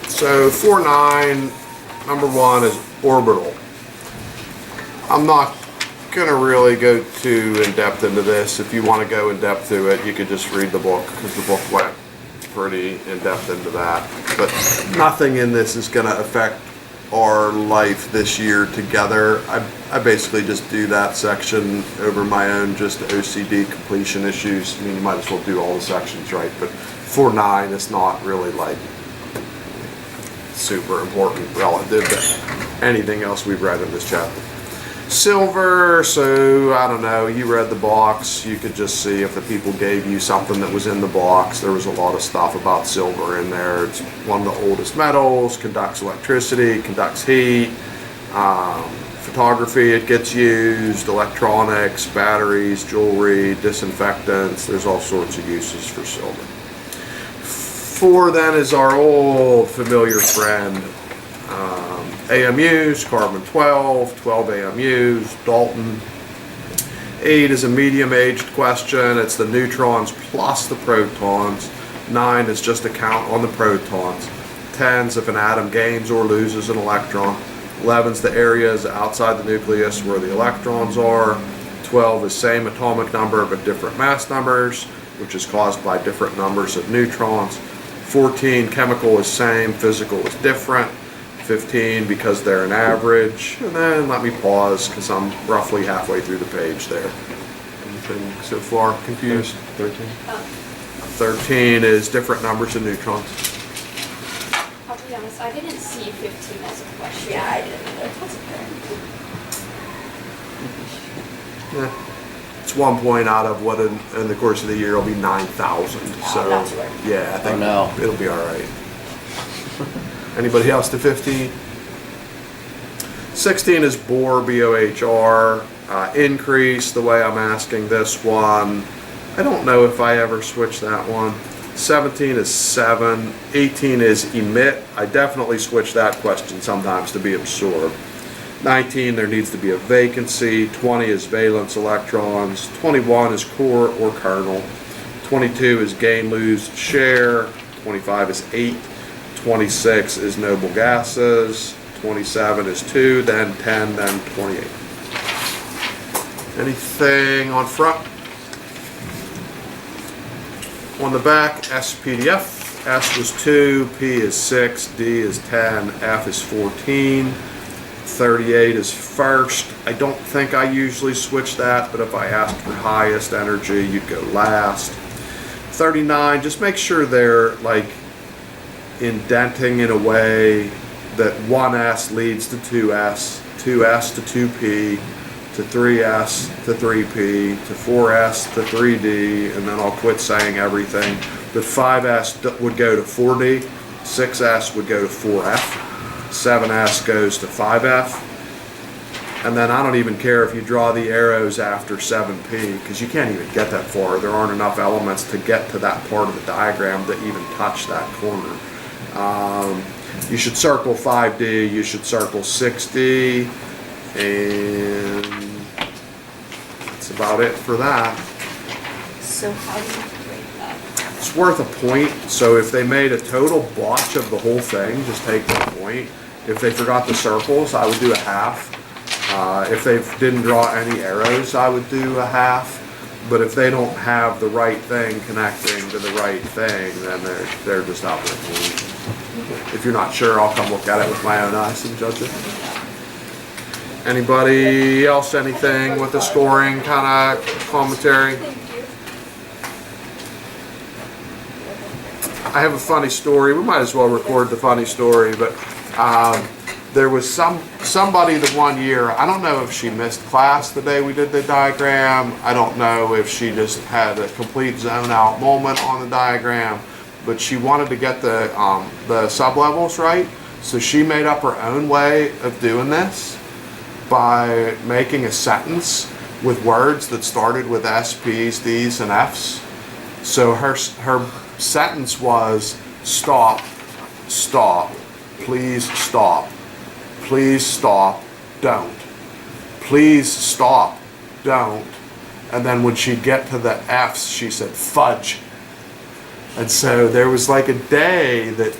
So 4.9, number 1 is orbital. I'm not going to really go too in depth into this. If you want to go in depth to it, you could just read the book, because the book went pretty in depth into that. But nothing in this is going to affect our life this year together. I basically just do that section over my own just OCD completion issues. I mean, you might as well do all the sections, right? But 4.9 is not really like super important relative to anything else we've read in this chapter. Silver, so I don't know, you read the box, you could just see if the people gave you something that was in the box. There was a lot of stuff about silver in there. It's one of the oldest metals, conducts electricity, conducts heat, photography it gets used, electronics, batteries, jewelry, disinfectants. There's all sorts of uses for silver. 4 then is our old familiar friend, AMUs, carbon-12, 12 AMUs, Dalton. 8 is a medium-aged question. It's the neutrons plus the protons. 9 is just a count on the protons. 10 is if an atom gains or loses an electron. 11 is the areas outside the nucleus where the electrons are. 12 is same atomic number but different mass numbers, which is caused by different numbers of neutrons. 14, chemical is same, physical is different. 15, because they're an average. And then let me pause because I'm roughly halfway through the page there. Anything so far confused? 13. 13 is different numbers of neutrons. I'll be honest, I didn't see 15 as a question. Yeah, I didn't either. That's okay. Yeah. It's 1 point out of what in the course of the year will be 9,000. So that's right. yeah, I think Oh, no. it'll be all right. Anybody else to 15? 16 is Bohr, B-O-H-R. Increase, the way I'm asking this one. I don't know if I ever switch that one. 17 is 7. 18 is emit. I definitely switch that question sometimes to be absorbed. 19, there needs to be a vacancy. 20 is valence electrons. 21 is core or kernel. 22 is gain, lose, share. 25 is 8. 26 is noble gases, 27 is 2, then 10, then 28. Anything on front? On the back, SPDF. S was 2, P is 6, D is 10, F is 14. 38 is first. I don't think I usually switch that, but if I asked for highest energy, you'd go last. 39, just make sure they're like indenting in a way that 1s leads to 2s, 2s to 2p, to 3s to 3p, to 4s to 3d, and then I'll quit saying everything. But 5s would go to 4d, 6s would go to 4f, 7s goes to 5f, and then I don't even care if you draw the arrows after 7p, because you can't even get that far. There aren't enough elements to get to that part of the diagram to even touch that corner. You should circle 5D, you should circle 6D, and that's about it for that. So how do you rate that? It's worth a point, so if they made a total botch of the whole thing, just take the point. If they forgot the circles, I would do a half. If they didn't draw any arrows, I would do a half. But if they don't have the right thing connecting to the right thing, then they're just out there. If you're not sure, I'll come look at it with my own eyes and judge it. Anybody else, anything with the scoring kind of commentary? I have a funny story. We might as well record the funny story, but there was somebody the one year, I don't know if she missed class the day we did the diagram. I don't know if she just had a complete zone out moment on the diagram, but she wanted to get the sublevels right. So she made up her own way of doing this by making a sentence with words that started with S, P's, D's, and F's. So her sentence was stop, stop, please stop, please stop, don't, please stop, don't. And then when she'd get to the F's, she said fudge. And so there was like a day that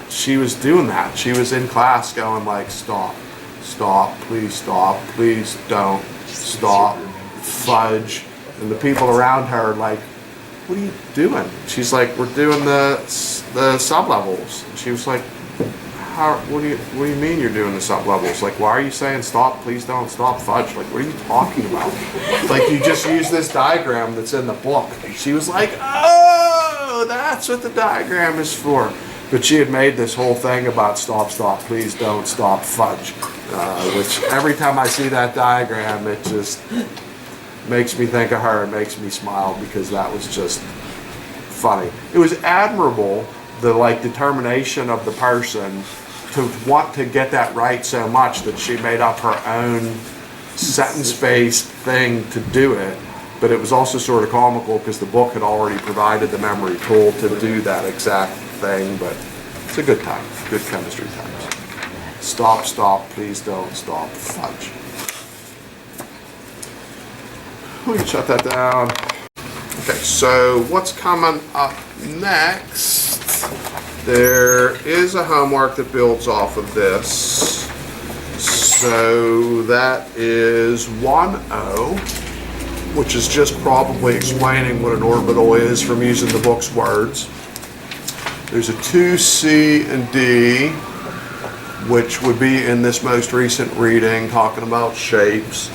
she was doing that. She was in class going like, stop, please don't, stop, fudge. And the people around her are like, what are you doing? She's like, we're doing the sub-levels. And she was like, what do you mean you're doing the sub-levels? Like, why are you saying stop, please don't, stop, fudge? Like, what are you talking about? Like, you just use this diagram that's in the book. She was like, oh, that's what the diagram is for. But she had made this whole thing about stop, please don't, stop, fudge. Which every time I see that diagram, it just makes me think of her and makes me smile because that was just funny. It was admirable, the determination of the person to want to get that right so much that she made up her own sentence-based thing to do it. But it was also sort of comical because the book had already provided the memory tool to do that exact thing. But it's a good time, good chemistry times. Stop, please don't, stop, fudge. We can shut that down. Okay, so what's coming up next? There is a homework that builds off of this. So that is 1O, which is just probably explaining what an orbital is from using the book's words. There's a 2C and D, which would be in this most recent reading, talking about shapes.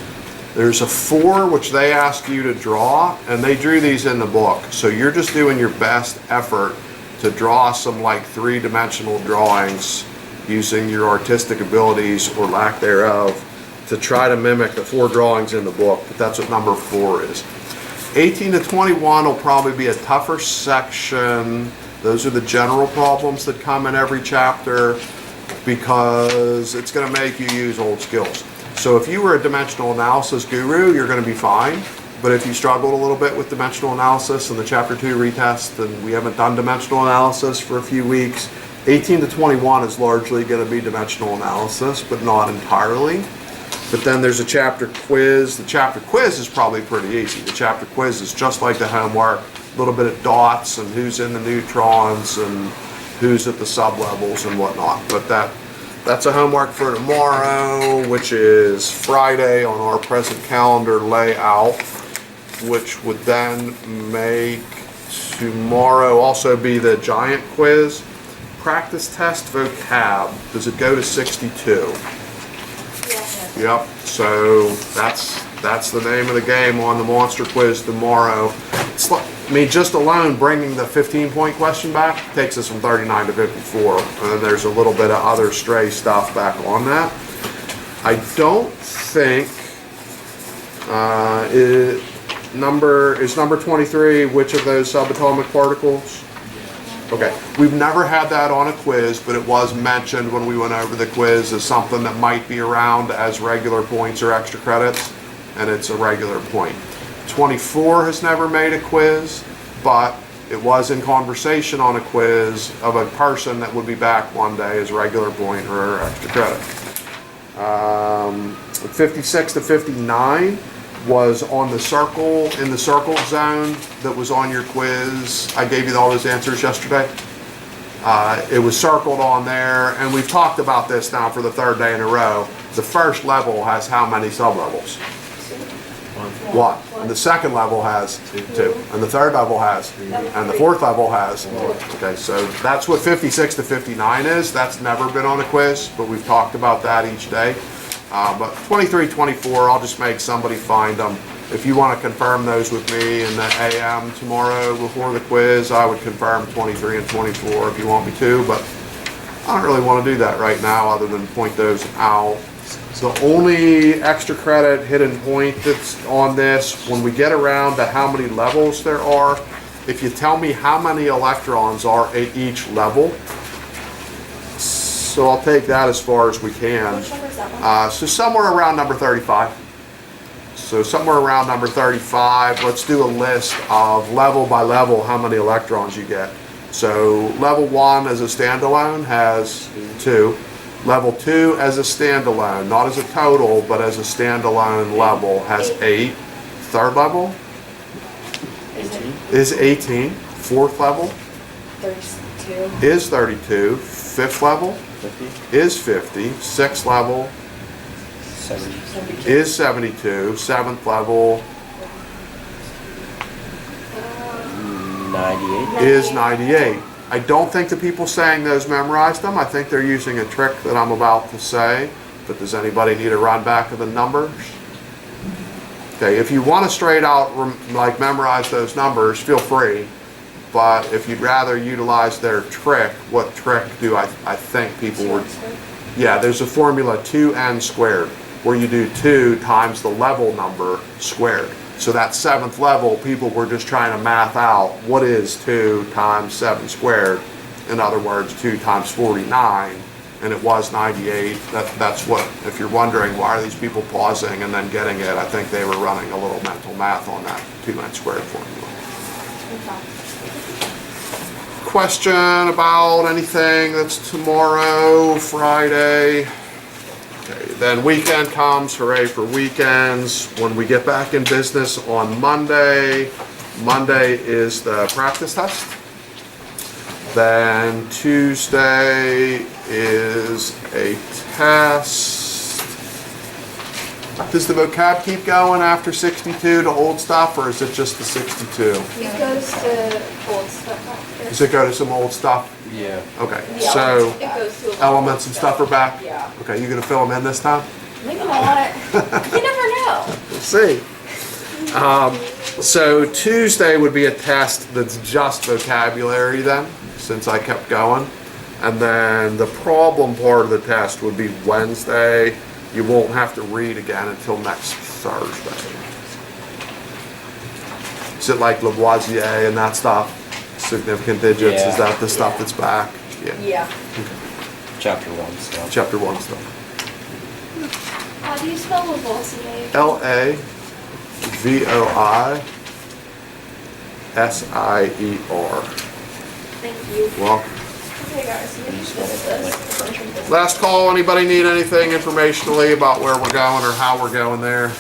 There's a 4, which they ask you to draw, and they drew these in the book. So you're just doing your best effort to draw some three-dimensional drawings using your artistic abilities or lack thereof to try to mimic the 4 drawings in the book, but that's what number 4 is. 18 to 21 will probably be a tougher section. Those are the general problems that come in every chapter because it's going to make you use old skills. So if you were a dimensional analysis guru, you're going to be fine. But if you struggled a little bit with dimensional analysis in the chapter 2 retest, and we haven't done dimensional analysis for a few weeks, 18 to 21 is largely going to be dimensional analysis, but not entirely. But then there's a chapter quiz. The chapter quiz is probably pretty easy. The chapter quiz is just like the homework, a little bit of dots and who's in the neutrons and who's at the sublevels and whatnot. But that's a homework for tomorrow, which is Friday on our present calendar layout, which would then make tomorrow also be the giant quiz. Practice test vocab, does it go to 62? Yes. Yep, so that's the name of the game on the monster quiz tomorrow. It's just alone bringing the 15-point question back takes us from 39 to 54, and then there's a little bit of other stray stuff back on that. I don't think is number 23 which of those subatomic particles? Okay, we've never had that on a quiz, but it was mentioned when we went over the quiz as something that might be around as regular points or extra credits, and it's a regular point. 24 has never made a quiz, but it was in conversation on a quiz of a person that would be back one day as regular point or extra credit. 56 to 59 was on the circle, in the circle zone that was on your quiz. I gave you all those answers yesterday. It was circled on there, and we've talked about this now for the 3rd day in a row. The first level has how many sublevels? 1. And the second level has 2. And the 3rd level has, and the 4th level has. Okay, so that's what 56 to 59 is. That's never been on a quiz, but we've talked about that each day. But 23, 24, I'll just make somebody find them. If you want to confirm those with me in the AM tomorrow before the quiz, I would confirm 23 and 24 if you want me to, but I don't really want to do that right now other than point those out. The only extra credit hidden point that's on this, when we get around to how many levels there are, if you tell me how many electrons are at each level, so I'll take that as far as we can. Which number is that one? So somewhere around number 35. So somewhere around number 35, let's do a list of level by level how many electrons you get. So level 1 as a standalone has 2. Level 2 as a standalone, not as a total, but as a standalone level, has 8. 3rd level Is it is 18. 4th level 32? 32. is 32. Fifth level 50, is 50. Sixth level 70. 72. is 72. Seventh level 98. is 98. I don't think the people saying those memorized them. I think they're using a trick that I'm about to say. But does anybody need a run back of the numbers? Okay, if you want to straight out like memorize those numbers, feel free. But if you'd rather utilize their trick, what trick do I think people would? Yeah, there's a formula 2n squared, where you do 2 times the level number squared. So that seventh level, people were just trying to math out what is 2 times 7 squared. In other words, 2 times 49, and it was 98. That's what, if you're wondering why are these people pausing and then getting it, I think they were running a little mental math on that 2n squared formula. Question about anything that's tomorrow, Friday? Okay, then weekend comes, hooray for weekends. When we get back in business on Monday is the practice test. Then Tuesday is a test. Does the vocab keep going after 62 to old stuff, or is it just the 62? It goes to old stuff after. Does it go to some old stuff? Yeah. Okay, Yeah, so it goes to elements and stuff are back? Yeah. Okay, you gonna fill them in this time? Maybe not. You never know. We'll see. So Tuesday would be a test that's just vocabulary then, since I kept going. And then the problem part of the test would be Wednesday. You won't have to read again until next Thursday. Is it like Lavoisier and that stuff? Significant digits, is Yeah. that the stuff Yeah. that's back? Yeah. Chapter 1 stuff. Chapter 1 stuff. How do you spell Lavoisier? Lavoisier. Thank you. Welcome. Okay, guys, maybe this is. Last call, anybody need anything informationally about where we're going or how we're going there?